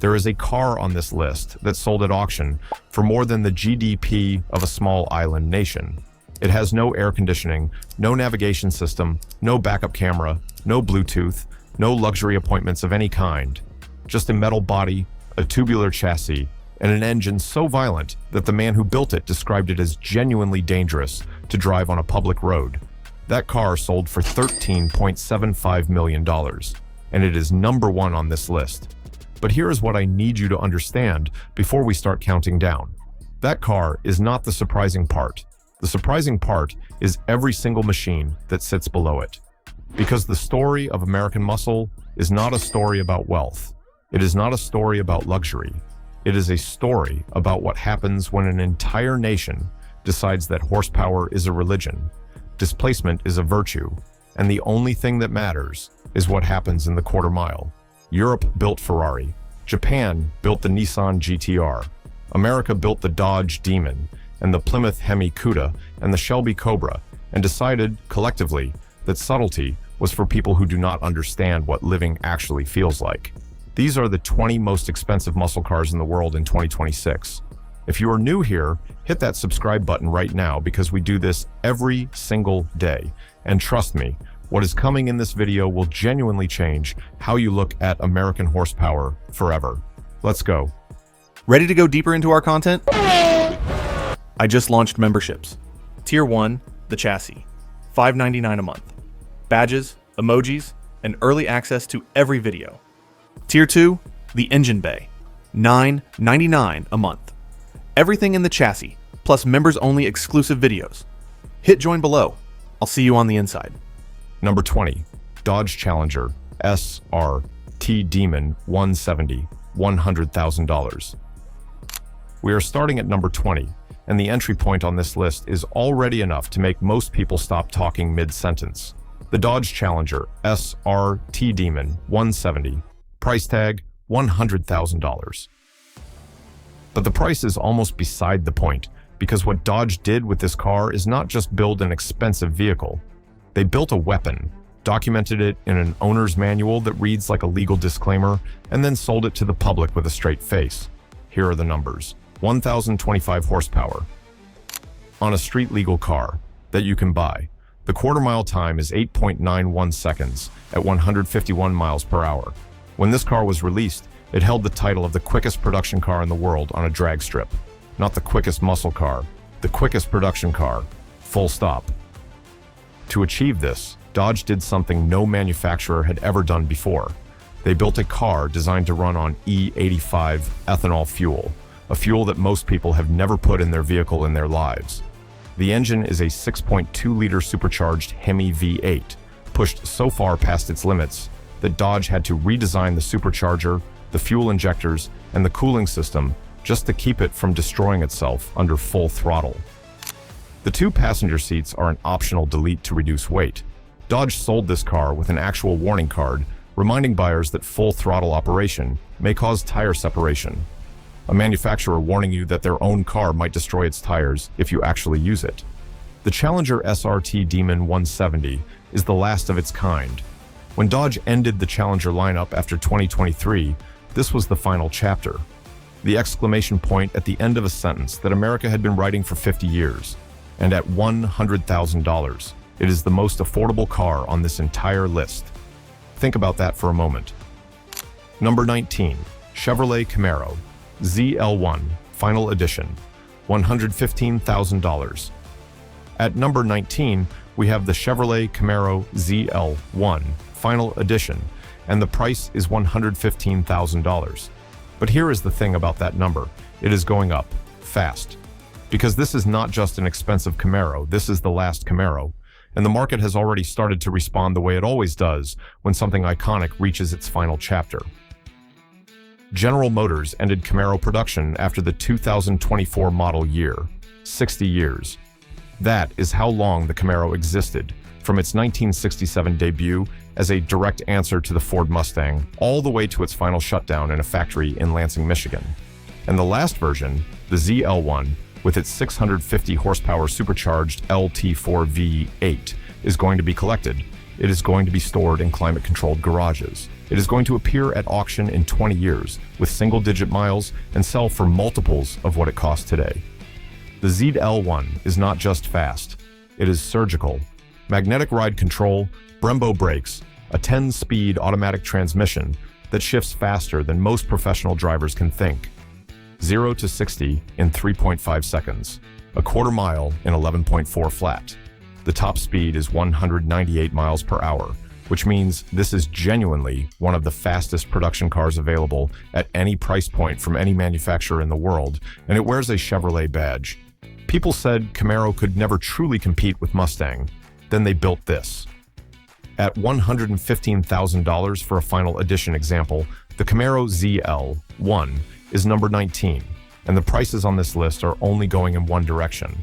There is a car on this list that sold at auction for more than the GDP of a small island nation. It has no air conditioning, no navigation system, no backup camera, no Bluetooth, no luxury appointments of any kind. Just a metal body, a tubular chassis, and an engine so violent that the man who built it described it as genuinely dangerous to drive on a public road. That car sold for $13.75 million, and it is number one on this list. But here is what I need you to understand before we start counting down. That car is not the surprising part. The surprising part is every single machine that sits below it. Because the story of American muscle is not a story about wealth. It is not a story about luxury. It is a story about what happens when an entire nation decides that horsepower is a religion, displacement is a virtue, and the only thing that matters is what happens in the quarter mile. Europe built Ferrari. Japan built the Nissan GTR. America built the Dodge Demon and the Plymouth Hemi Cuda and the Shelby Cobra, and decided, collectively, that subtlety was for people who do not understand what living actually feels like. These are the 20 most expensive muscle cars in the world in 2026. If you are new here, hit that subscribe button right now because we do this every single day. And trust me, what is coming in this video will genuinely change how you look at American horsepower forever. Let's go. Ready to go deeper into our content? I just launched memberships. Tier 1, the chassis, $5.99 a month. Badges, emojis, and early access to every video. Tier 2, the engine bay, $9.99 a month. Everything in the chassis, plus members-only exclusive videos. Hit join below. I'll see you on the inside. Number 20, Dodge Challenger SRT Demon 170, $100,000. We are starting at number 20, and the entry point on this list is already enough to make most people stop talking mid-sentence. The Dodge Challenger SRT Demon 170, price tag $100,000. But the price is almost beside the point, because what Dodge did with this car is not just build an expensive vehicle. They built a weapon, documented it in an owner's manual that reads like a legal disclaimer, and then sold it to the public with a straight face. Here are the numbers. 1,025 horsepower. On a street-legal car that you can buy, the quarter-mile time is 8.91 seconds at 151 miles per hour. When this car was released, it held the title of the quickest production car in the world on a drag strip. Not the quickest muscle car, the quickest production car, full stop. To achieve this, Dodge did something no manufacturer had ever done before. They built a car designed to run on E85 ethanol fuel, a fuel that most people have never put in their vehicle in their lives. The engine is a 6.2-liter supercharged Hemi V8, pushed so far past its limits that Dodge had to redesign the supercharger, the fuel injectors, and the cooling system just to keep it from destroying itself under full throttle. The two passenger seats are an optional delete to reduce weight. Dodge sold this car with an actual warning card reminding buyers that full throttle operation may cause tire separation. A manufacturer warning you that their own car might destroy its tires if you actually use it. The Challenger SRT Demon 170 is the last of its kind. When Dodge ended the Challenger lineup after 2023, this was the final chapter. The exclamation point at the end of a sentence that America had been writing for 50 years. And at $100,000, it is the most affordable car on this entire list. Think about that for a moment. Number 19, Chevrolet Camaro ZL1 Final Edition, $115,000. At number 19, we have the Chevrolet Camaro ZL1 Final Edition, and the price is $115,000. But here is the thing about that number. It is going up fast. Because this is not just an expensive Camaro, this is the last Camaro. And the market has already started to respond the way it always does when something iconic reaches its final chapter. General Motors ended Camaro production after the 2024 model year, 60 years. That is how long the Camaro existed, from its 1967 debut as a direct answer to the Ford Mustang, all the way to its final shutdown in a factory in Lansing, Michigan. And the last version, the ZL1, with its 650 horsepower supercharged LT4 V8, is going to be collected. It is going to be stored in climate-controlled garages. It is going to appear at auction in 20 years with single-digit miles and sell for multiples of what it costs today. The ZL1 is not just fast, it is surgical. Magnetic ride control, Brembo brakes, a 10-speed automatic transmission that shifts faster than most professional drivers can think. 0 to 60 in 3.5 seconds, a quarter mile in 11.4 flat. The top speed is 198 miles per hour, which means this is genuinely one of the fastest production cars available at any price point from any manufacturer in the world, and it wears a Chevrolet badge. People said Camaro could never truly compete with Mustang. Then they built this. At $115,000 for a final edition example, the Camaro ZL1 is number 19, and the prices on this list are only going in one direction.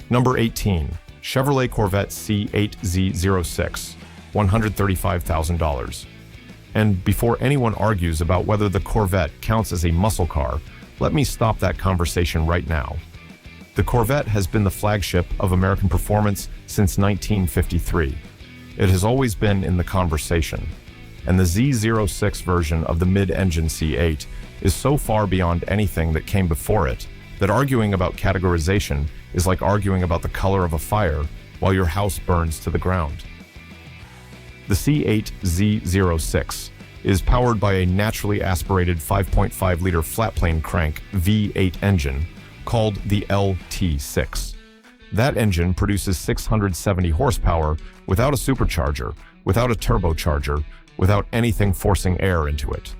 Number 18, Chevrolet Corvette C8 Z06, $135,000. And before anyone argues about whether the Corvette counts as a muscle car, let me stop that conversation right now. The Corvette has been the flagship of American performance since 1953. It has always been in the conversation, and the Z06 version of the mid-engine C8 is so far beyond anything that came before it that arguing about categorization is like arguing about the color of a fire while your house burns to the ground. The C8 Z06 is powered by a naturally aspirated 5.5-liter flat-plane crank V8 engine called the LT6. That engine produces 670 horsepower without a supercharger, without a turbocharger, without anything forcing air into it.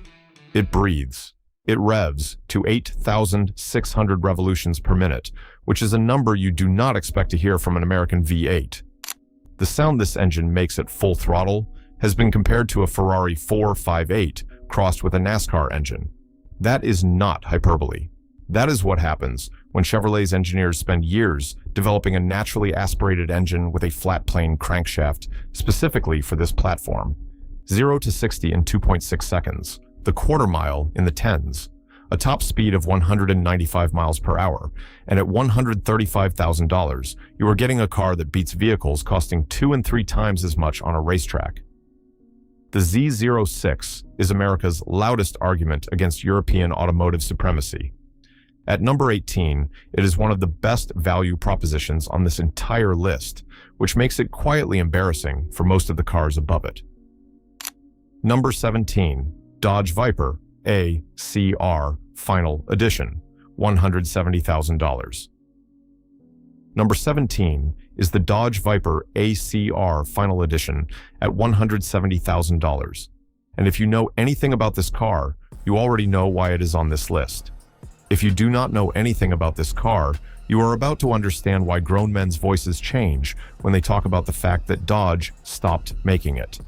It breathes. It revs to 8,600 revolutions per minute, which is a number you do not expect to hear from an American V8. The sound this engine makes at full throttle has been compared to a Ferrari 458 crossed with a NASCAR engine. That is not hyperbole. That is what happens when Chevrolet's engineers spend years developing a naturally aspirated engine with a flat-plane crankshaft specifically for this platform. 0 to 60 in 2.6 seconds, the quarter mile in the tens, a top speed of 195 miles per hour, and at $135,000, you are getting a car that beats vehicles costing 2 and 3 times as much on a racetrack. The Z06 is America's loudest argument against European automotive supremacy. At number 18, it is one of the best value propositions on this entire list, which makes it quietly embarrassing for most of the cars above it. Number 17, Dodge Viper ACR Final Edition, $170,000. Number 17 is the Dodge Viper ACR Final Edition at $170,000. And if you know anything about this car, you already know why it is on this list. If you do not know anything about this car, you are about to understand why grown men's voices change when they talk about the fact that Dodge stopped making it.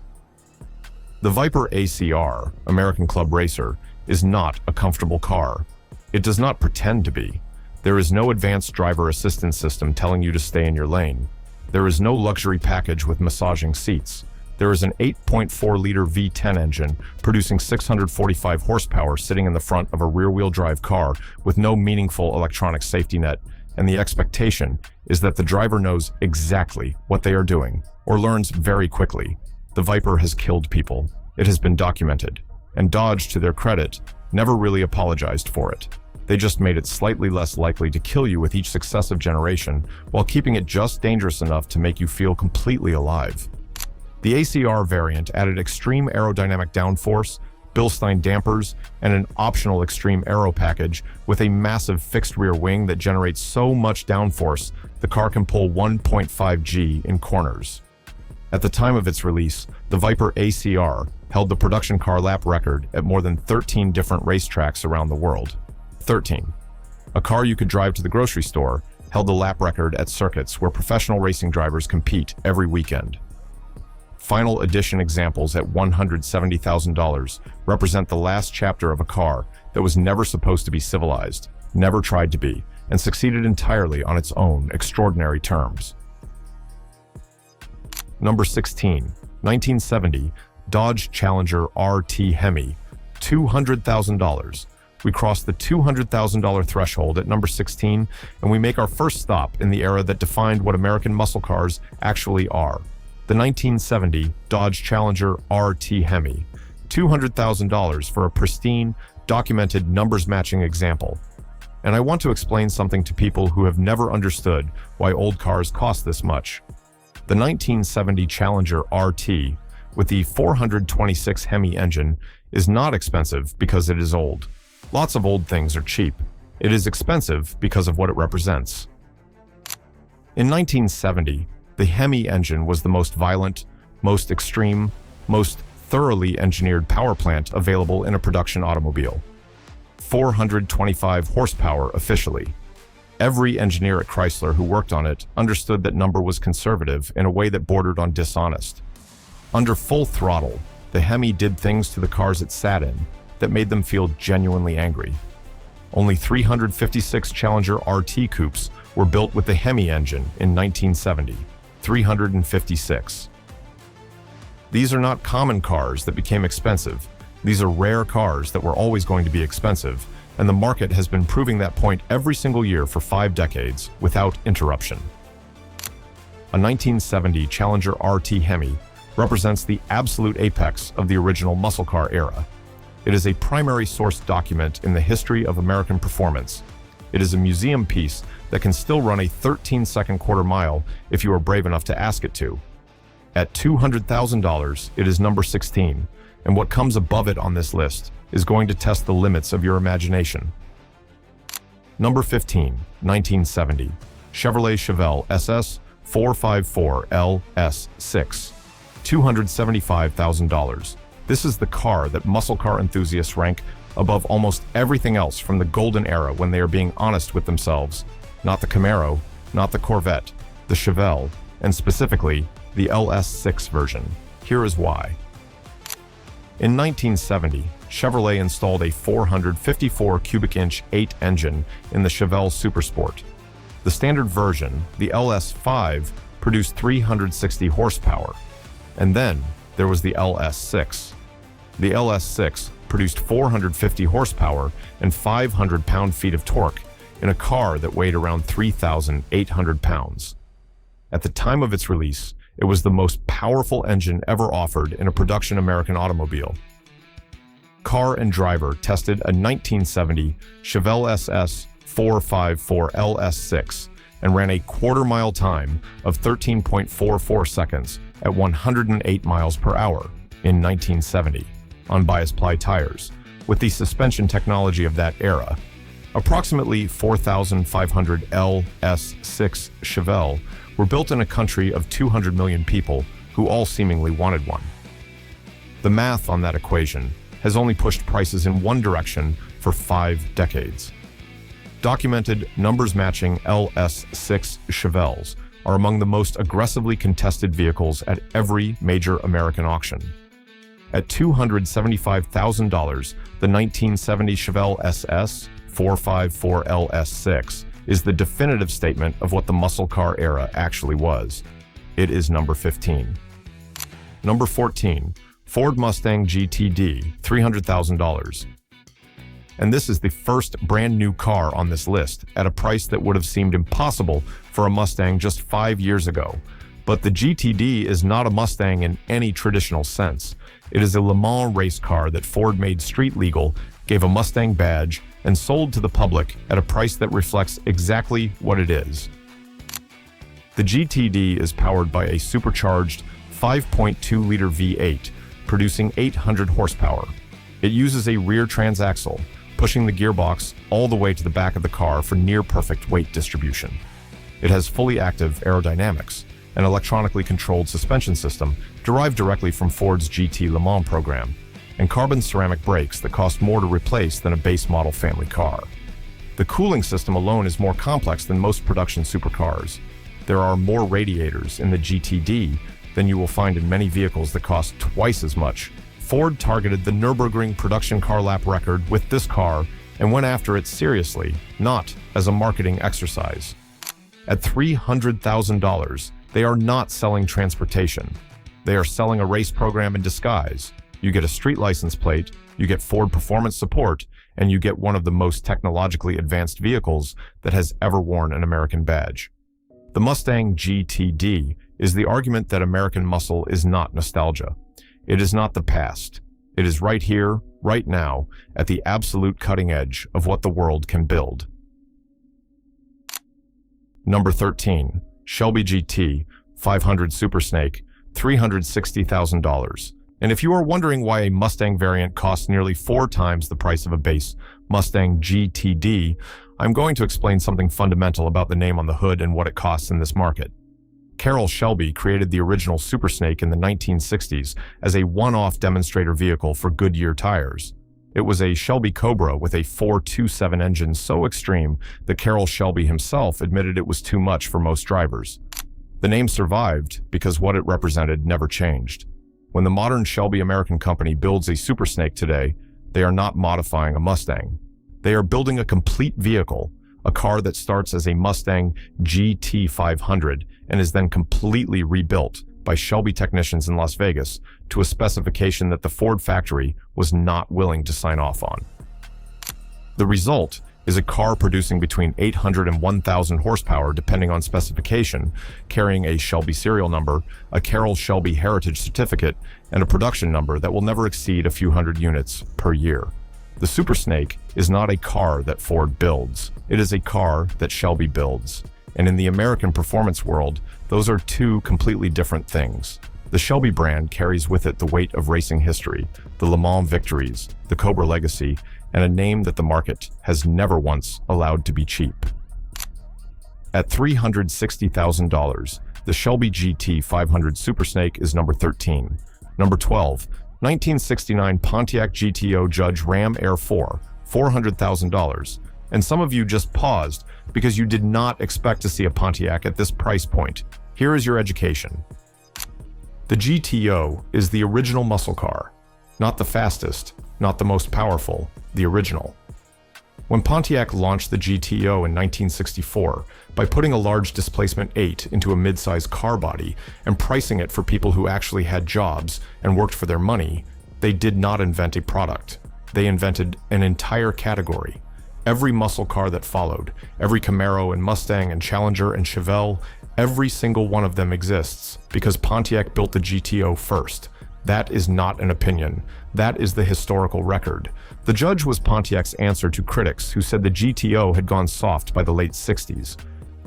The Viper ACR, American Club Racer, is not a comfortable car. It does not pretend to be. There is no advanced driver assistance system telling you to stay in your lane. There is no luxury package with massaging seats. There is an 8.4-liter V10 engine producing 645 horsepower sitting in the front of a rear-wheel drive car with no meaningful electronic safety net, and the expectation is that the driver knows exactly what they are doing, or learns very quickly. The Viper has killed people. It has been documented. And Dodge, to their credit, never really apologized for it. They just made it slightly less likely to kill you with each successive generation, while keeping it just dangerous enough to make you feel completely alive. The ACR variant added extreme aerodynamic downforce, Bilstein dampers, and an optional extreme aero package with a massive fixed rear wing that generates so much downforce the car can pull 1.5 G in corners. At the time of its release, the Viper ACR held the production car lap record at more than 13 different racetracks around the world. 13. A car you could drive to the grocery store held the lap record at circuits where professional racing drivers compete every weekend. Final edition examples at $170,000 represent the last chapter of a car that was never supposed to be civilized, never tried to be, and succeeded entirely on its own extraordinary terms. Number 16, 1970, Dodge Challenger RT Hemi, $200,000. We cross the $200,000 threshold at number 16, and we make our first stop in the era that defined what American muscle cars actually are. The 1970 Dodge Challenger RT Hemi. $200,000 for a pristine, documented numbers-matching example. And I want to explain something to people who have never understood why old cars cost this much. The 1970 Challenger RT with the 426 Hemi engine is not expensive because it is old. Lots of old things are cheap. It is expensive because of what it represents. In 1970, the Hemi engine was the most violent, most extreme, most thoroughly engineered power plant available in a production automobile. 425 horsepower officially. Every engineer at Chrysler who worked on it understood that number was conservative in a way that bordered on dishonest. Under full throttle, the Hemi did things to the cars it sat in that made them feel genuinely angry. Only 356 Challenger RT coupes were built with the Hemi engine in 1970. 356. These are not common cars that became expensive. These are rare cars that were always going to be expensive, and the market has been proving that point every single year for 5 decades without interruption. A 1970 Challenger RT Hemi represents the absolute apex of the original muscle car era. It is a primary source document in the history of American performance. It is a museum piece that can still run a 13-second quarter mile if you are brave enough to ask it to. At $200,000, it is number 16, and what comes above it on this list is going to test the limits of your imagination. Number 15, 1970, Chevrolet Chevelle SS 454 LS6, $275,000. This is the car that muscle car enthusiasts rank above almost everything else from the golden era when they are being honest with themselves. Not the Camaro, not the Corvette, the Chevelle, and specifically the LS6 version. Here is why. In 1970, Chevrolet installed a 454 cubic inch 8 engine in the Chevelle Supersport. The standard version, the LS5, produced 360 horsepower. And then there was the LS6. The LS6 produced 450 horsepower and 500 pound-feet of torque in a car that weighed around 3,800 pounds. At the time of its release, it was the most powerful engine ever offered in a production American automobile. Car and Driver tested a 1970 Chevelle SS 454 LS6 and ran a quarter-mile time of 13.44 seconds at 108 miles per hour in 1970 on bias-ply tires, with the suspension technology of that era. Approximately 4,500 LS6 Chevelle were built in a country of 200 million people who all seemingly wanted one. The math on that equation has only pushed prices in one direction for 5 decades. Documented numbers-matching LS6 Chevelles are among the most aggressively contested vehicles at every major American auction. At $275,000, the 1970 Chevelle SS 454 LS6 is the definitive statement of what the muscle car era actually was. It is number 15. Number 14, Ford Mustang GTD, $300,000. And this is the first brand new car on this list at a price that would have seemed impossible for a Mustang just 5 years ago. But the GTD is not a Mustang in any traditional sense. It is a Le Mans race car that Ford made street legal, gave a Mustang badge, and sold to the public at a price that reflects exactly what it is. The GTD is powered by a supercharged 5.2-liter V8, producing 800 horsepower. It uses a rear transaxle, pushing the gearbox all the way to the back of the car for near-perfect weight distribution. It has fully active aerodynamics, an electronically controlled suspension system derived directly from Ford's GT Le Mans program, and carbon ceramic brakes that cost more to replace than a base model family car. The cooling system alone is more complex than most production supercars. There are more radiators in the GTD than you will find in many vehicles that cost twice as much. Ford targeted the Nürburgring production car lap record with this car and went after it seriously, not as a marketing exercise. At $300,000, they are not selling transportation. They are selling a race program in disguise. You get a street license plate, you get Ford performance support, and you get one of the most technologically advanced vehicles that has ever worn an American badge. The Mustang GTD is the argument that American muscle is not nostalgia. It is not the past. It is right here, right now, at the absolute cutting edge of what the world can build. Number 13. Shelby GT 500 Super Snake, $360,000. And if you are wondering why a Mustang variant costs nearly 4 times the price of a base Mustang GTD, I'm going to explain something fundamental about the name on the hood and what it costs in this market. Carroll Shelby created the original Super Snake in the 1960s as a one-off demonstrator vehicle for Goodyear tires. It was a Shelby Cobra with a 427 engine so extreme that Carroll Shelby himself admitted it was too much for most drivers. The name survived because what it represented never changed. When the modern Shelby American company builds a Super Snake today, they are not modifying a Mustang. They are building a complete vehicle, a car that starts as a Mustang GT 500 and is then completely rebuilt by Shelby technicians in Las Vegas to a specification that the Ford factory was not willing to sign off on. The result is a car producing between 800 and 1,000 horsepower depending on specification, carrying a Shelby serial number, a Carroll Shelby heritage certificate, and a production number that will never exceed a few hundred units per year. The Super Snake is not a car that Ford builds. It is a car that Shelby builds. And in the American performance world, those are two completely different things. The Shelby brand carries with it the weight of racing history, the Le Mans victories, the Cobra legacy, and a name that the market has never once allowed to be cheap. At $360,000, the Shelby GT 500 Super Snake is number 13. Number 12, 1969 Pontiac GTO Judge Ram Air 4, $400,000. And some of you just paused because you did not expect to see a Pontiac at this price point. Here is your education. The GTO is the original muscle car, not the fastest, not the most powerful, the original. When Pontiac launched the GTO in 1964 by putting a large displacement 8 into a mid-size car body and pricing it for people who actually had jobs and worked for their money, they did not invent a product. They invented an entire category. Every muscle car that followed, every Camaro and Mustang and Challenger and Chevelle, every single one of them exists because Pontiac built the GTO first. That is not an opinion. That is the historical record. The Judge was Pontiac's answer to critics who said the GTO had gone soft by the late 60s.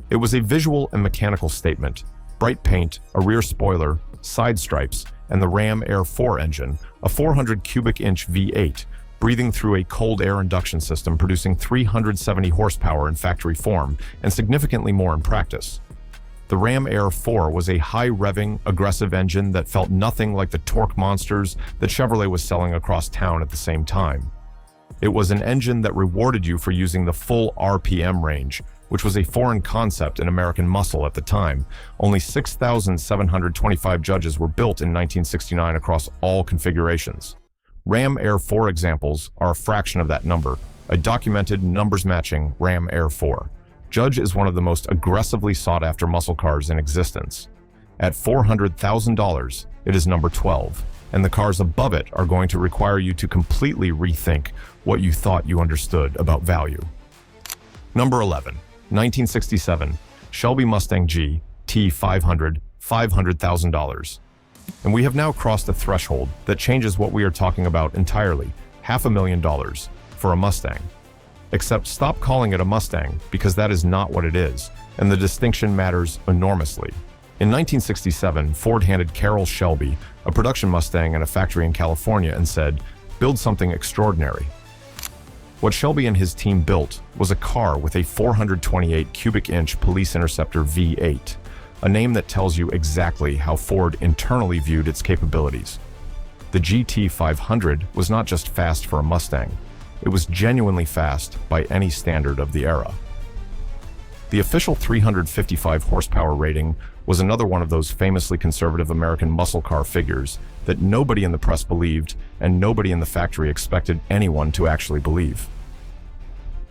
It was a visual and mechanical statement. Bright paint, a rear spoiler, side stripes, and the Ram Air 4 engine, a 400 cubic inch V8, breathing through a cold air induction system producing 370 horsepower in factory form and significantly more in practice. The Ram Air 4 was a high-revving, aggressive engine that felt nothing like the torque monsters that Chevrolet was selling across town at the same time. It was an engine that rewarded you for using the full RPM range, which was a foreign concept in American muscle at the time. Only 6,725 Judges were built in 1969 across all configurations. Ram Air 4 examples are a fraction of that number, a documented, numbers-matching Ram Air 4. Judge is one of the most aggressively sought-after muscle cars in existence. At $400,000, it is number 12, and the cars above it are going to require you to completely rethink what you thought you understood about value. Number 11, 1967 Shelby Mustang GT 500, $500,000. And we have now crossed a threshold that changes what we are talking about entirely, $500,000 for a Mustang. Except stop calling it a Mustang because that is not what it is, and the distinction matters enormously. In 1967, Ford handed Carroll Shelby a production Mustang in a factory in California and said, "Build something extraordinary." What Shelby and his team built was a car with a 428 cubic inch Police Interceptor V8, a name that tells you exactly how Ford internally viewed its capabilities. The GT 500 was not just fast for a Mustang. It was genuinely fast by any standard of the era. The official 355 horsepower rating was another one of those famously conservative American muscle car figures that nobody in the press believed and nobody in the factory expected anyone to actually believe.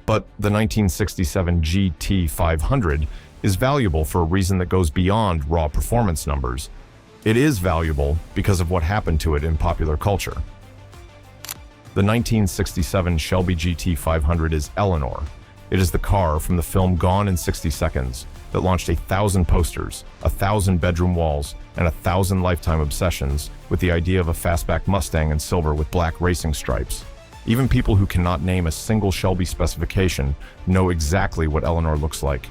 But the 1967 GT 500 is valuable for a reason that goes beyond raw performance numbers. It is valuable because of what happened to it in popular culture. The 1967 Shelby GT 500 is Eleanor. It is the car from the film Gone in 60 Seconds that launched 1,000 posters, 1,000 bedroom walls, and 1,000 lifetime obsessions with the idea of a fastback Mustang in silver with black racing stripes. Even people who cannot name a single Shelby specification know exactly what Eleanor looks like.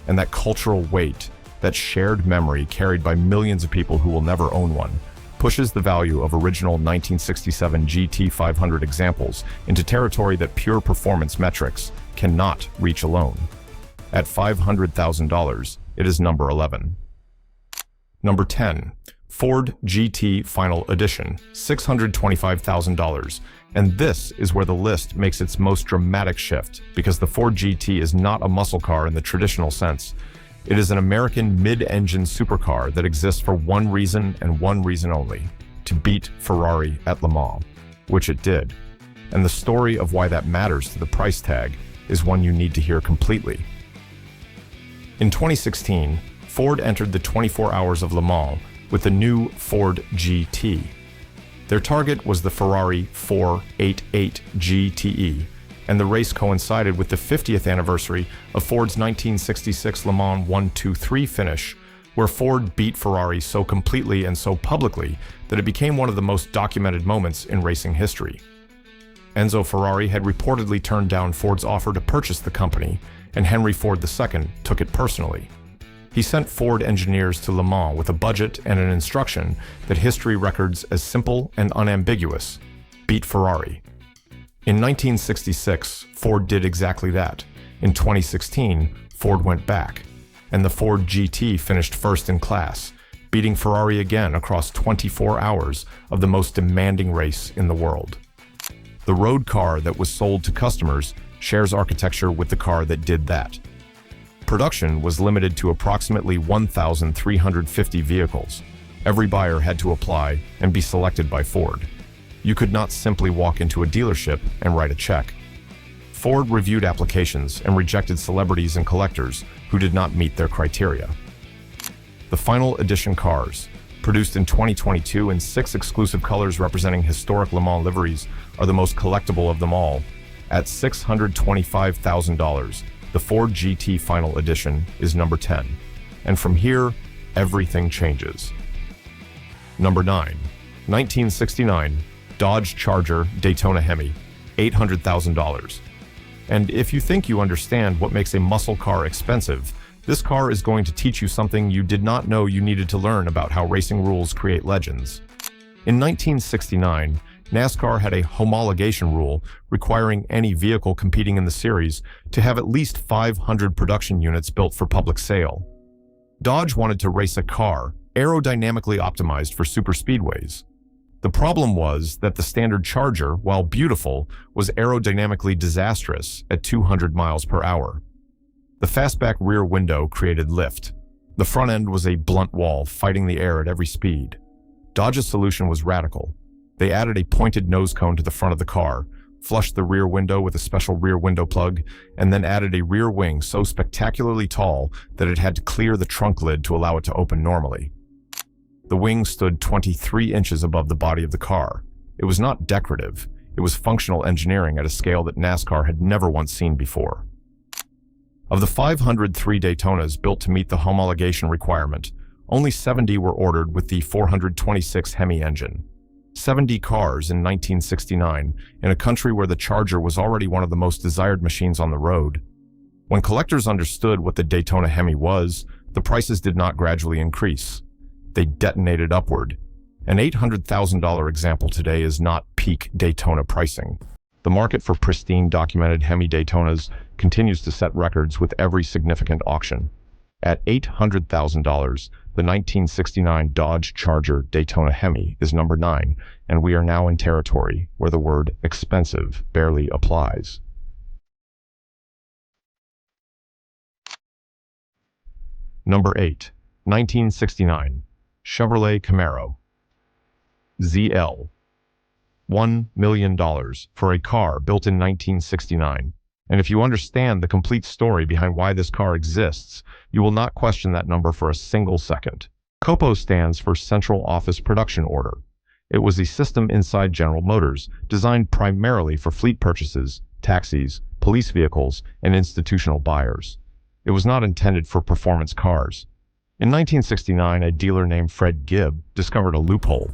And that cultural weight, that shared memory carried by millions of people who will never own one, pushes the value of original 1967 GT500 examples into territory that pure performance metrics cannot reach alone. At $500,000, it is number 11. Number 10. Ford GT Final Edition, $625,000. And this is where the list makes its most dramatic shift, because the Ford GT is not a muscle car in the traditional sense. It is an American mid-engine supercar that exists for one reason and one reason only: to beat Ferrari at Le Mans, which it did. And the story of why that matters to the price tag is one you need to hear completely. In 2016, Ford entered the 24 Hours of Le Mans with the new Ford GT. Their target was the Ferrari 488 GTE, and the race coincided with the 50th anniversary of Ford's 1966 Le Mans 1-2-3 finish, where Ford beat Ferrari so completely and so publicly that it became one of the most documented moments in racing history. Enzo Ferrari had reportedly turned down Ford's offer to purchase the company, and Henry Ford II took it personally. He sent Ford engineers to Le Mans with a budget and an instruction that history records as simple and unambiguous: beat Ferrari. In 1966, Ford did exactly that. In 2016, Ford went back, and the Ford GT finished first in class, beating Ferrari again across 24 hours of the most demanding race in the world. The road car that was sold to customers shares architecture with the car that did that. Production was limited to approximately 1,350 vehicles. Every buyer had to apply and be selected by Ford. You could not simply walk into a dealership and write a check. Ford reviewed applications and rejected celebrities and collectors who did not meet their criteria. The final edition cars, produced in 2022 in 6 exclusive colors representing historic Le Mans liveries, are the most collectible of them all. At $625,000, the Ford GT Final Edition is number 10. And from here, everything changes. Number 9. 1969 Dodge Charger Daytona Hemi, $800,000. And if you think you understand what makes a muscle car expensive, this car is going to teach you something you did not know you needed to learn about how racing rules create legends. In 1969, NASCAR had a homologation rule requiring any vehicle competing in the series to have at least 500 production units built for public sale. Dodge wanted to race a car aerodynamically optimized for superspeedways. The problem was that the standard Charger, while beautiful, was aerodynamically disastrous at 200 miles per hour. The fastback rear window created lift. The front end was a blunt wall fighting the air at every speed. Dodge's solution was radical. They added a pointed nose cone to the front of the car, flushed the rear window with a special rear window plug, and then added a rear wing so spectacularly tall that it had to clear the trunk lid to allow it to open normally. The wing stood 23 inches above the body of the car. It was not decorative. It was functional engineering at a scale that NASCAR had never once seen before. Of the 503 Daytonas built to meet the homologation requirement, only 70 were ordered with the 426 Hemi engine. 70 cars in 1969 in a country where the Charger was already one of the most desired machines on the road. When collectors understood what the Daytona Hemi was, the prices did not gradually increase. They detonated upward. An $800,000 example today is not peak Daytona pricing. The market for pristine documented Hemi Daytonas continues to set records with every significant auction. At $800,000, the 1969 Dodge Charger Daytona Hemi is number 9, and we are now in territory where the word expensive barely applies. Number 8. 1969 Chevrolet Camaro ZL1, $1 million for a car built in 1969. And if you understand the complete story behind why this car exists, you will not question that number for a single second. COPO stands for Central Office Production Order. It was a system inside General Motors designed primarily for fleet purchases, taxis, police vehicles, and institutional buyers. It was not intended for performance cars. In 1969, a dealer named Fred Gibb discovered a loophole.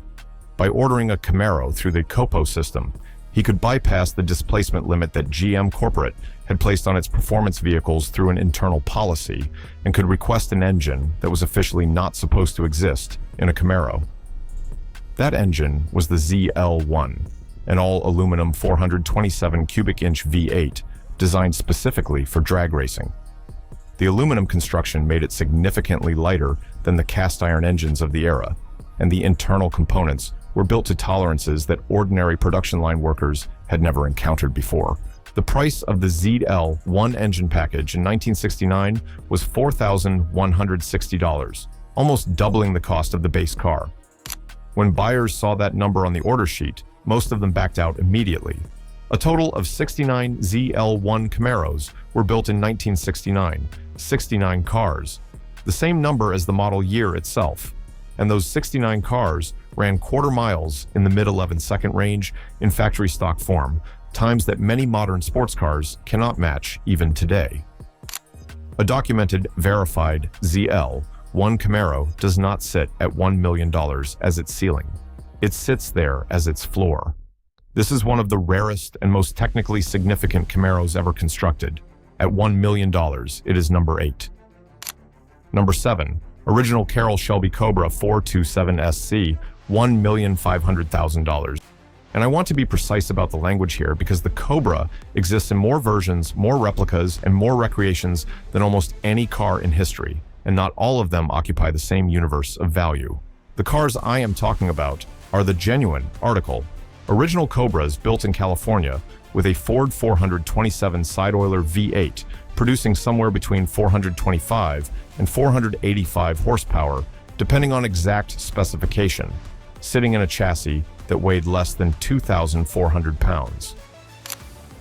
By ordering a Camaro through the COPO system, he could bypass the displacement limit that GM Corporate had placed on its performance vehicles through an internal policy and could request an engine that was officially not supposed to exist in a Camaro. That engine was the ZL1, an all-aluminum 427 cubic inch V8 designed specifically for drag racing. The aluminum construction made it significantly lighter than the cast-iron engines of the era, and the internal components were built to tolerances that ordinary production line workers had never encountered before. The price of the ZL1 engine package in 1969 was $4,160, almost doubling the cost of the base car. When buyers saw that number on the order sheet, most of them backed out immediately. A total of 69 ZL1 Camaros were built in 1969, 69 cars, the same number as the model year itself. And those 69 cars ran quarter miles in the mid-11-second range in factory stock form, times that many modern sports cars cannot match even today. A documented, verified ZL1 Camaro does not sit at $1 million as its ceiling. It sits there as its floor. This is one of the rarest and most technically significant Camaros ever constructed. At $1 million, it is number 8. Number 7. Original Carroll Shelby Cobra 427 SC, $1,500,000. And I want to be precise about the language here because the Cobra exists in more versions, more replicas, and more recreations than almost any car in history, and not all of them occupy the same universe of value. The cars I am talking about are the genuine article. Original Cobras built in California with a Ford 427 side-oiler V8, producing somewhere between 425 and 485 horsepower, depending on exact specification, sitting in a chassis that weighed less than 2,400 pounds.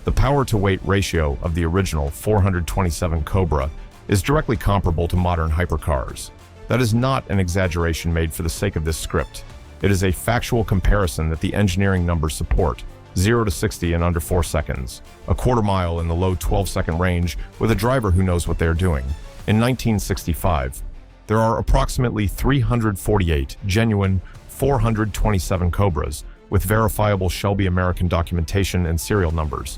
The power-to-weight ratio of the original 427 Cobra is directly comparable to modern hypercars. That is not an exaggeration made for the sake of this script. It is a factual comparison that the engineering numbers support. 0 to 60 in under 4 seconds, a quarter mile in the low 12-second range with a driver who knows what they're doing. In 1965, there are approximately 348 genuine 427 Cobras with verifiable Shelby American documentation and serial numbers.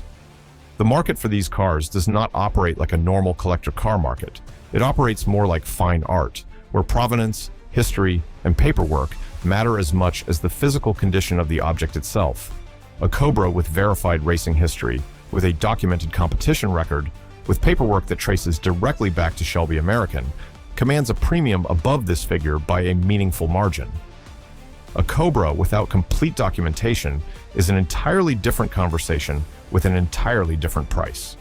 The market for these cars does not operate like a normal collector car market. It operates more like fine art, where provenance, history, and paperwork matter as much as the physical condition of the object itself. A Cobra with verified racing history, with a documented competition record, with paperwork that traces directly back to Shelby American, commands a premium above this figure by a meaningful margin. A Cobra without complete documentation is an entirely different conversation with an entirely different price.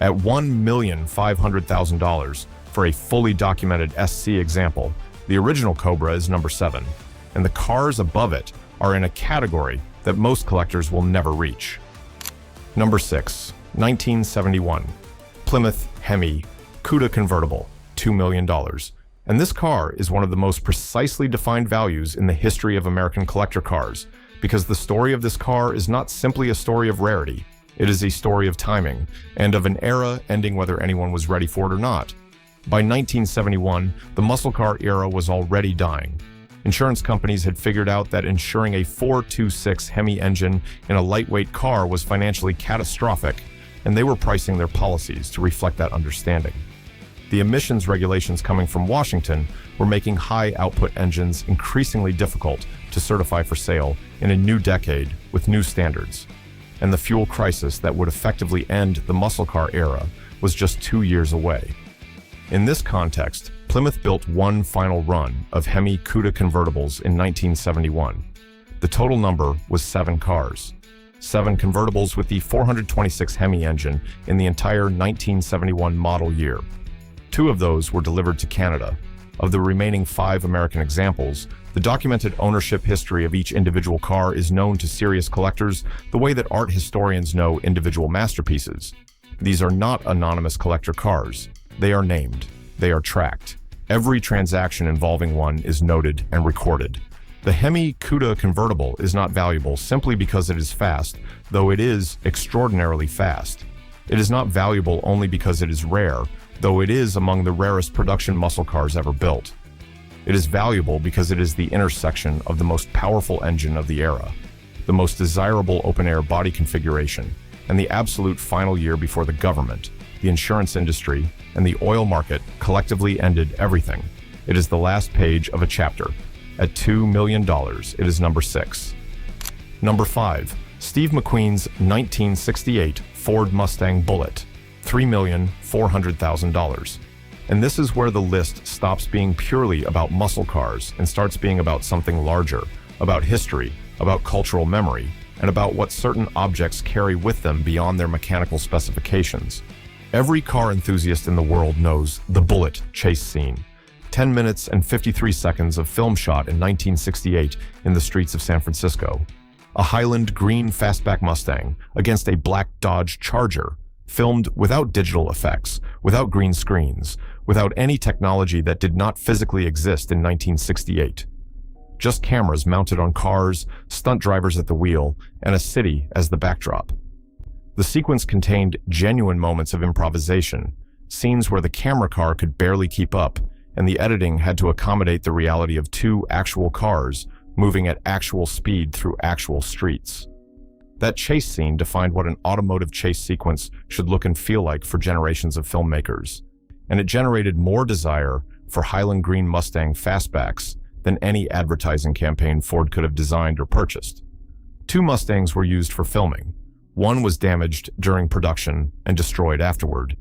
At $1,500,000 for a fully documented SC example, the original Cobra is number 7, and the cars above it are in a category that most collectors will never reach. Number 6, 1971, Plymouth Hemi Cuda Convertible, $2 million. And this car is one of the most precisely defined values in the history of American collector cars, because the story of this car is not simply a story of rarity. It is a story of timing, and of an era ending whether anyone was ready for it or not. By 1971, the muscle car era was already dying. Insurance companies had figured out that insuring a 426 Hemi engine in a lightweight car was financially catastrophic, and they were pricing their policies to reflect that understanding. The emissions regulations coming from Washington were making high-output engines increasingly difficult to certify for sale in a new decade with new standards. And the fuel crisis that would effectively end the muscle car era was just 2 years away. In this context, Plymouth built one final run of Hemi Cuda convertibles in 1971. The total number was 7 cars. 7 convertibles with the 426 Hemi engine in the entire 1971 model year. 2 of those were delivered to Canada. Of the remaining 5 American examples, the documented ownership history of each individual car is known to serious collectors the way that art historians know individual masterpieces. These are not anonymous collector cars. They are named. They are tracked. Every transaction involving one is noted and recorded. The Hemi Cuda convertible is not valuable simply because it is fast, though it is extraordinarily fast. It is not valuable only because it is rare, though it is among the rarest production muscle cars ever built. It is valuable because it is the intersection of the most powerful engine of the era, the most desirable open-air body configuration, and the absolute final year before the government, the insurance industry, and the oil market collectively ended everything. It is the last page of a chapter. At $2 million, it is number 6. Number 5. Steve McQueen's 1968 Ford Mustang Bullitt, $3,400,000. And this is where the list stops being purely about muscle cars and starts being about something larger, about history, about cultural memory, and about what certain objects carry with them beyond their mechanical specifications. Every car enthusiast in the world knows the Bullitt chase scene. 10 minutes and 53 seconds of film shot in 1968 in the streets of San Francisco. A Highland green fastback Mustang against a black Dodge Charger, filmed without digital effects, without green screens, without any technology that did not physically exist in 1968. Just cameras mounted on cars, stunt drivers at the wheel, and a city as the backdrop. The sequence contained genuine moments of improvisation, scenes where the camera car could barely keep up, and the editing had to accommodate the reality of two actual cars moving at actual speed through actual streets. That chase scene defined what an automotive chase sequence should look and feel like for generations of filmmakers, and it generated more desire for Highland Green Mustang fastbacks than any advertising campaign Ford could have designed or purchased. 2 Mustangs were used for filming. One was damaged during production and destroyed afterward.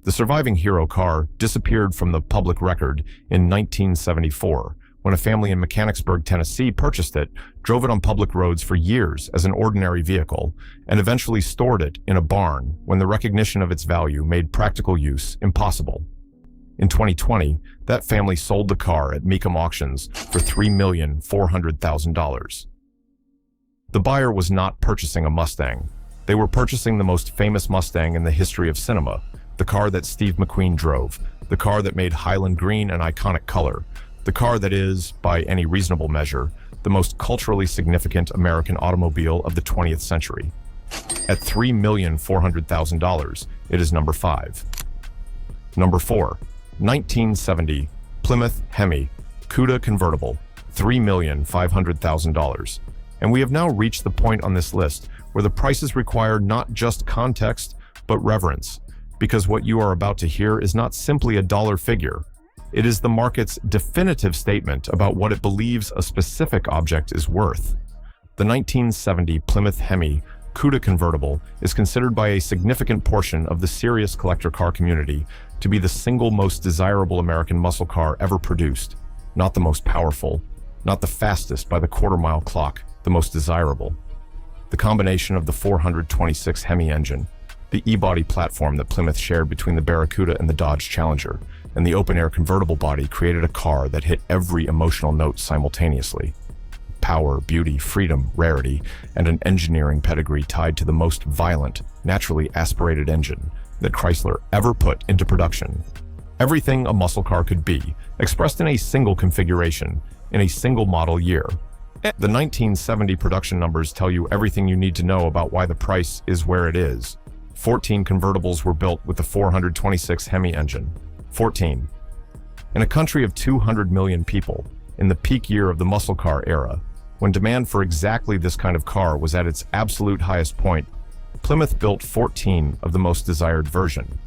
The surviving hero car disappeared from the public record in 1974, when a family in Mechanicsburg, Tennessee purchased it, drove it on public roads for years as an ordinary vehicle, and eventually stored it in a barn when the recognition of its value made practical use impossible. In 2020, that family sold the car at Mecum Auctions for $3,400,000. The buyer was not purchasing a Mustang. They were purchasing the most famous Mustang in the history of cinema, the car that Steve McQueen drove, the car that made Highland Green an iconic color, the car that is, by any reasonable measure, the most culturally significant American automobile of the 20th century. At $3,400,000, it is number 5. Number 4. 1970 Plymouth Hemi Cuda Convertible, $3,500,000. And we have now reached the point on this list where the prices require not just context, but reverence, because what you are about to hear is not simply a dollar figure. It is the market's definitive statement about what it believes a specific object is worth. The 1970 Plymouth Hemi Cuda Convertible is considered by a significant portion of the serious collector car community to be the single most desirable American muscle car ever produced. Not the most powerful, not the fastest by the quarter-mile clock, the most desirable. The combination of the 426 Hemi engine, the E-body platform that Plymouth shared between the Barracuda and the Dodge Challenger, and the open-air convertible body created a car that hit every emotional note simultaneously. Power, beauty, freedom, rarity, and an engineering pedigree tied to the most violent, naturally aspirated engine that Chrysler ever put into production. Everything a muscle car could be, expressed in a single configuration, in a single model year. The 1970 production numbers tell you everything you need to know about why the price is where it is. 14 convertibles were built with the 426 Hemi engine. 14. In a country of 200 million people, in the peak year of the muscle car era, when demand for exactly this kind of car was at its absolute highest point, Plymouth built 14 of the most desired version.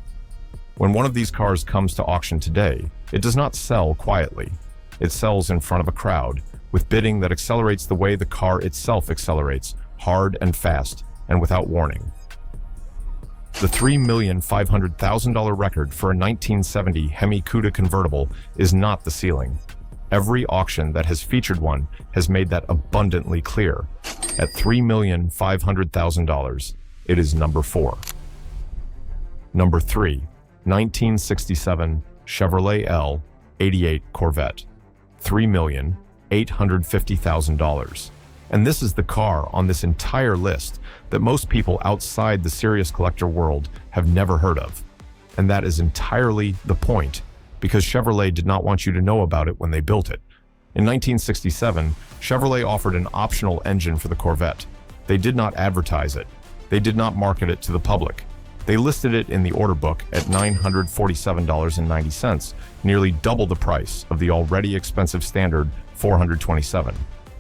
When one of these cars comes to auction today, it does not sell quietly. It sells in front of a crowd, with bidding that accelerates the way the car itself accelerates, hard and fast, and without warning. The $3,500,000 record for a 1970 Hemi Cuda convertible is not the ceiling. Every auction that has featured one has made that abundantly clear. At $3,500,000, it is number 4. Number 3, 1967 Chevrolet L88 Corvette, $3,850,000. And this is the car on this entire list that most people outside the serious collector world have never heard of. And that is entirely the point, because Chevrolet did not want you to know about it when they built it. In 1967, Chevrolet offered an optional engine for the Corvette. They did not advertise it. They did not market it to the public. They listed it in the order book at $947.90, nearly double the price of the already expensive standard $427.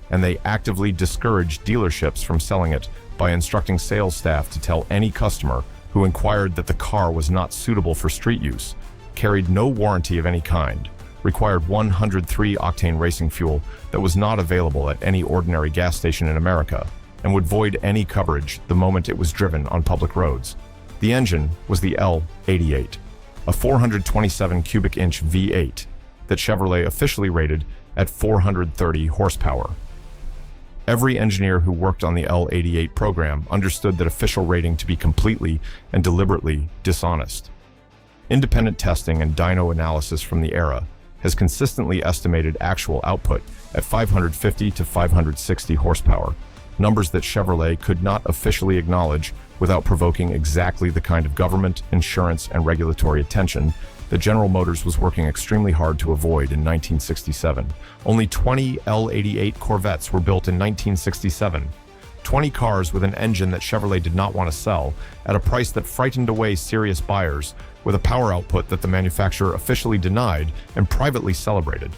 And they actively discouraged dealerships from selling it by instructing sales staff to tell any customer who inquired that the car was not suitable for street use, carried no warranty of any kind, required 103 octane racing fuel that was not available at any ordinary gas station in America, and would void any coverage the moment it was driven on public roads. The engine was the L88, a 427 cubic inch V8 that Chevrolet officially rated at 430 horsepower. Every engineer who worked on the L88 program understood that official rating to be completely and deliberately dishonest. Independent testing and dyno analysis from the era has consistently estimated actual output at 550 to 560 horsepower, numbers that Chevrolet could not officially acknowledge without provoking exactly the kind of government, insurance, and regulatory attention that General Motors was working extremely hard to avoid in 1967. Only 20 L88 Corvettes were built in 1967. 20 cars with an engine that Chevrolet did not want to sell at a price that frightened away serious buyers, with a power output that the manufacturer officially denied and privately celebrated.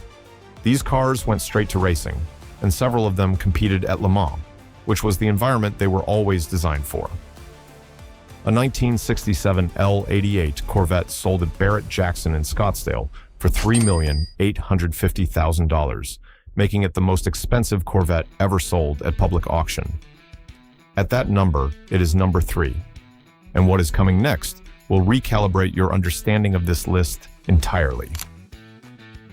These cars went straight to racing, and several of them competed at Le Mans, which was the environment they were always designed for. A 1967 L88 Corvette sold at Barrett-Jackson in Scottsdale for $3,850,000, making it the most expensive Corvette ever sold at public auction. At that number, it is number 3. And what is coming next will recalibrate your understanding of this list entirely.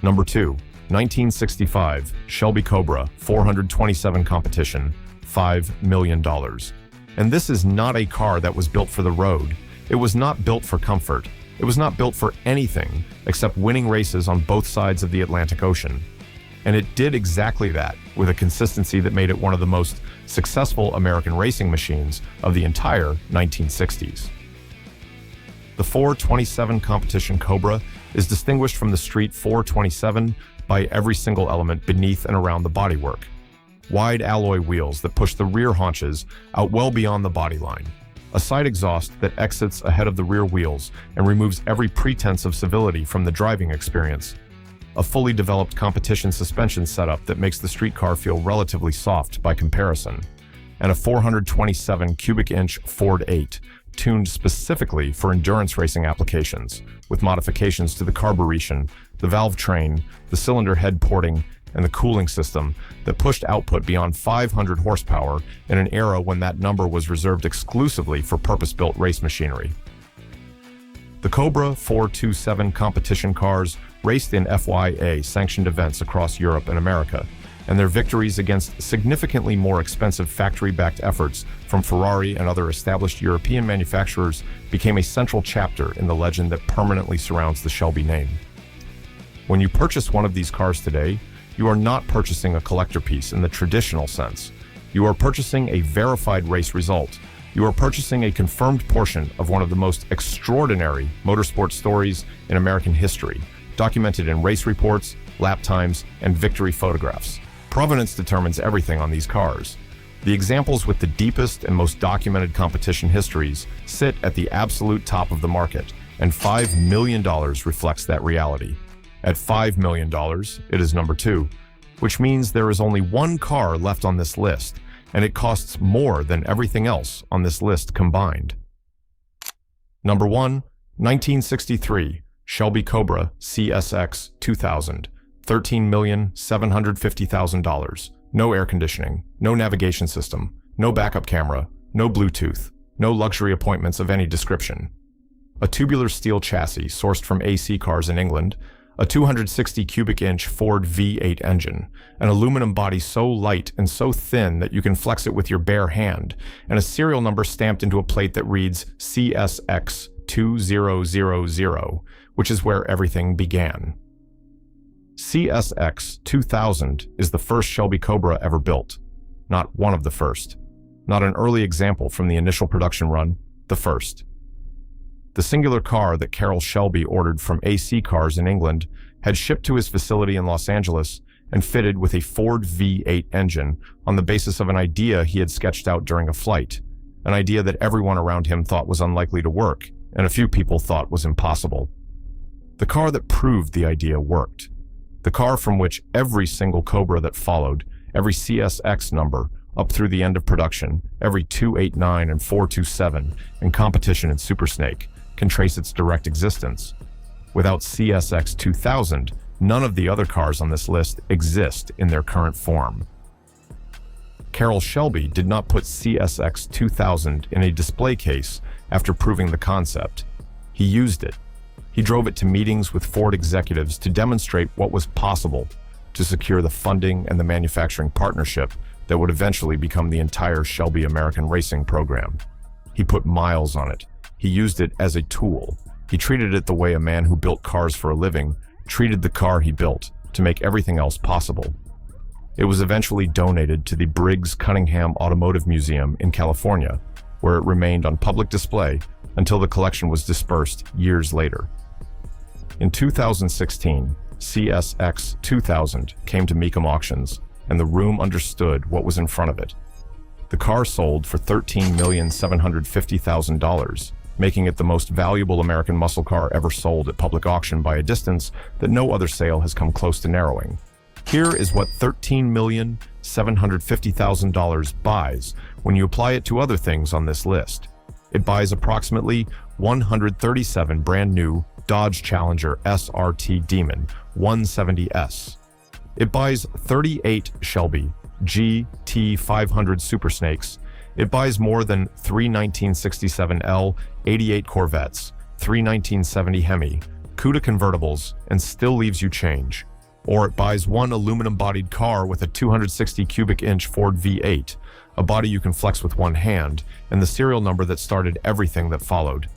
Number 2, 1965 Shelby Cobra 427 competition, $5 million. And this is not a car that was built for the road. It was not built for comfort. It was not built for anything except winning races on both sides of the Atlantic Ocean. And it did exactly that with a consistency that made it one of the most successful American racing machines of the entire 1960s. The 427 competition Cobra is distinguished from the street 427 by every single element beneath and around the bodywork. Wide alloy wheels that push the rear haunches out well beyond the body line, a side exhaust that exits ahead of the rear wheels and removes every pretense of civility from the driving experience, a fully developed competition suspension setup that makes the street car feel relatively soft by comparison, and a 427 cubic inch Ford 8 tuned specifically for endurance racing applications, with modifications to the carburation, the valve train, the cylinder head porting, and the cooling system that pushed output beyond 500 horsepower in an era when that number was reserved exclusively for purpose-built race machinery. The Cobra 427 competition cars raced in FIA-sanctioned events across Europe and America, and their victories against significantly more expensive factory-backed efforts from Ferrari and other established European manufacturers became a central chapter in the legend that permanently surrounds the Shelby name. When you purchase one of these cars today, you are not purchasing a collector piece in the traditional sense. You are purchasing a verified race result. You are purchasing a confirmed portion of one of the most extraordinary motorsport stories in American history, documented in race reports, lap times, and victory photographs. Provenance determines everything on these cars. The examples with the deepest and most documented competition histories sit at the absolute top of the market, and $5 million reflects that reality. At $5 million, it is number 2, which means there is only one car left on this list, and it costs more than everything else on this list combined. Number 1, 1963 Shelby Cobra CSX 2000, $13,750,000. No air conditioning, no navigation system, no backup camera, no Bluetooth, no luxury appointments of any description. A tubular steel chassis sourced from AC cars in England, a 260 cubic inch Ford V8 engine, an aluminum body so light and so thin that you can flex it with your bare hand, and a serial number stamped into a plate that reads CSX 2000, which is where everything began. CSX 2000 is the first Shelby Cobra ever built. Not one of the first. Not an early example from the initial production run, the first. The singular car that Carroll Shelby ordered from AC Cars in England had shipped to his facility in Los Angeles and fitted with a Ford V8 engine on the basis of an idea he had sketched out during a flight, an idea that everyone around him thought was unlikely to work, and a few people thought was impossible. The car that proved the idea worked. The car from which every single Cobra that followed, every CSX number, up through the end of production, every 289 and 427, and competition in Super Snake, can trace its direct existence. Without CSX 2000, none of the other cars on this list exist in their current form. Carroll Shelby did not put CSX 2000 in a display case after proving the concept. He used it. He drove it to meetings with Ford executives to demonstrate what was possible to secure the funding and the manufacturing partnership that would eventually become the entire Shelby American Racing program. He put miles on it. He used it as a tool. He treated it the way a man who built cars for a living treated the car he built to make everything else possible. It was eventually donated to the Briggs Cunningham Automotive Museum in California, where it remained on public display until the collection was dispersed years later. In 2016, CSX 2000 came to Mecum Auctions, and the room understood what was in front of it. The car sold for $13,750,000, making it the most valuable American muscle car ever sold at public auction by a distance that no other sale has come close to narrowing. Here is what $13,750,000 buys when you apply it to other things on this list. It buys approximately 137 brand new Dodge Challenger SRT Demon 170S. It buys 38 Shelby GT500 Super Snakes. It buys more than 3 1967 L88 Corvettes, 3 1970 Hemi, Cuda convertibles, and still leaves you change. Or it buys one aluminum-bodied car with a 260 cubic inch Ford V8, a body you can flex with one hand, and the serial number that started everything that followed.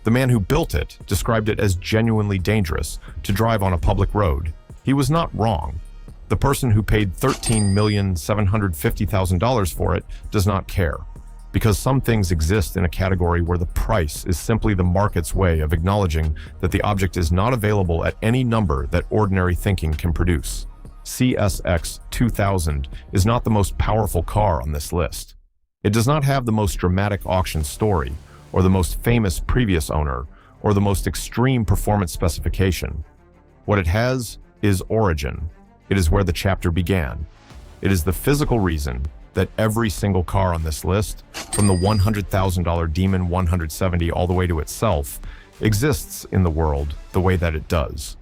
The man who built it described it as genuinely dangerous to drive on a public road. He was not wrong. The person who paid $13,750,000 for it does not care, because some things exist in a category where the price is simply the market's way of acknowledging that the object is not available at any number that ordinary thinking can produce. CSX 2000 is not the most powerful car on this list. It does not have the most dramatic auction story, or the most famous previous owner, or the most extreme performance specification. What it has is origin. It is where the chapter began. It is the physical reason that every single car on this list, from the $100,000 Demon 170 all the way to itself, exists in the world the way that it does.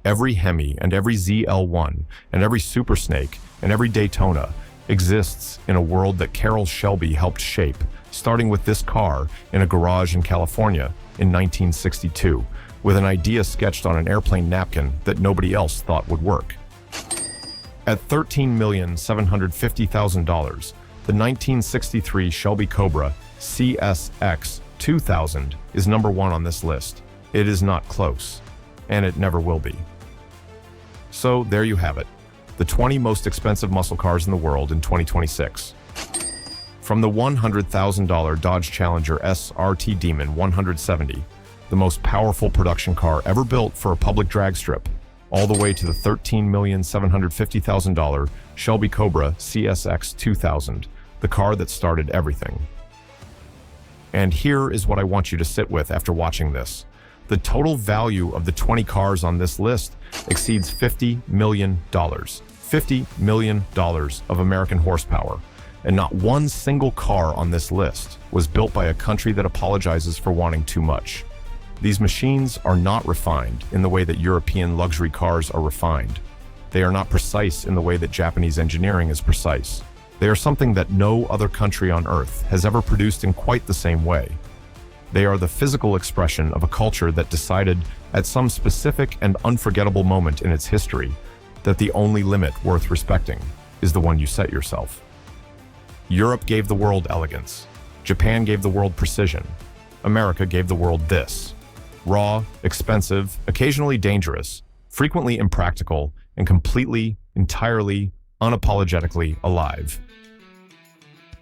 Every Hemi and every ZL1 and every Super Snake and every Daytona exists in a world that Carroll Shelby helped shape, starting with this car in a garage in California in 1962, with an idea sketched on an airplane napkin that nobody else thought would work. At $13,750,000, the 1963 Shelby Cobra CSX 2000 is number one on this list. It is not close, and it never will be. So there you have it, the 20 most expensive muscle cars in the world in 2026. From the $100,000 Dodge Challenger SRT Demon 170, the most powerful production car ever built for a public drag strip, all the way to the $13,750,000 Shelby Cobra CSX 2000, the car that started everything. And here is what I want you to sit with after watching this. The total value of the 20 cars on this list exceeds $50 million. $50 million of American horsepower. And not one single car on this list was built by a country that apologizes for wanting too much. These machines are not refined in the way that European luxury cars are refined. They are not precise in the way that Japanese engineering is precise. They are something that no other country on Earth has ever produced in quite the same way. They are the physical expression of a culture that decided at some specific and unforgettable moment in its history that the only limit worth respecting is the one you set yourself. Europe gave the world elegance. Japan gave the world precision. America gave the world this: raw, expensive, occasionally dangerous, frequently impractical, and completely, entirely, unapologetically alive.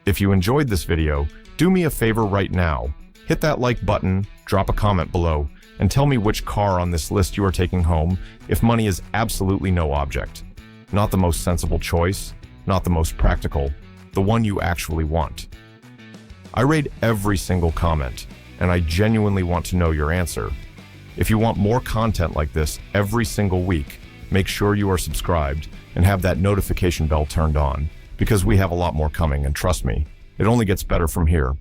If you enjoyed this video, do me a favor right now. Hit that like button, drop a comment below, and tell me which car on this list you are taking home if money is absolutely no object. Not the most sensible choice, not the most practical, the one you actually want. I read every single comment, and I genuinely want to know your answer. If you want more content like this every single week, make sure you are subscribed and have that notification bell turned on, because we have a lot more coming, and trust me, it only gets better from here.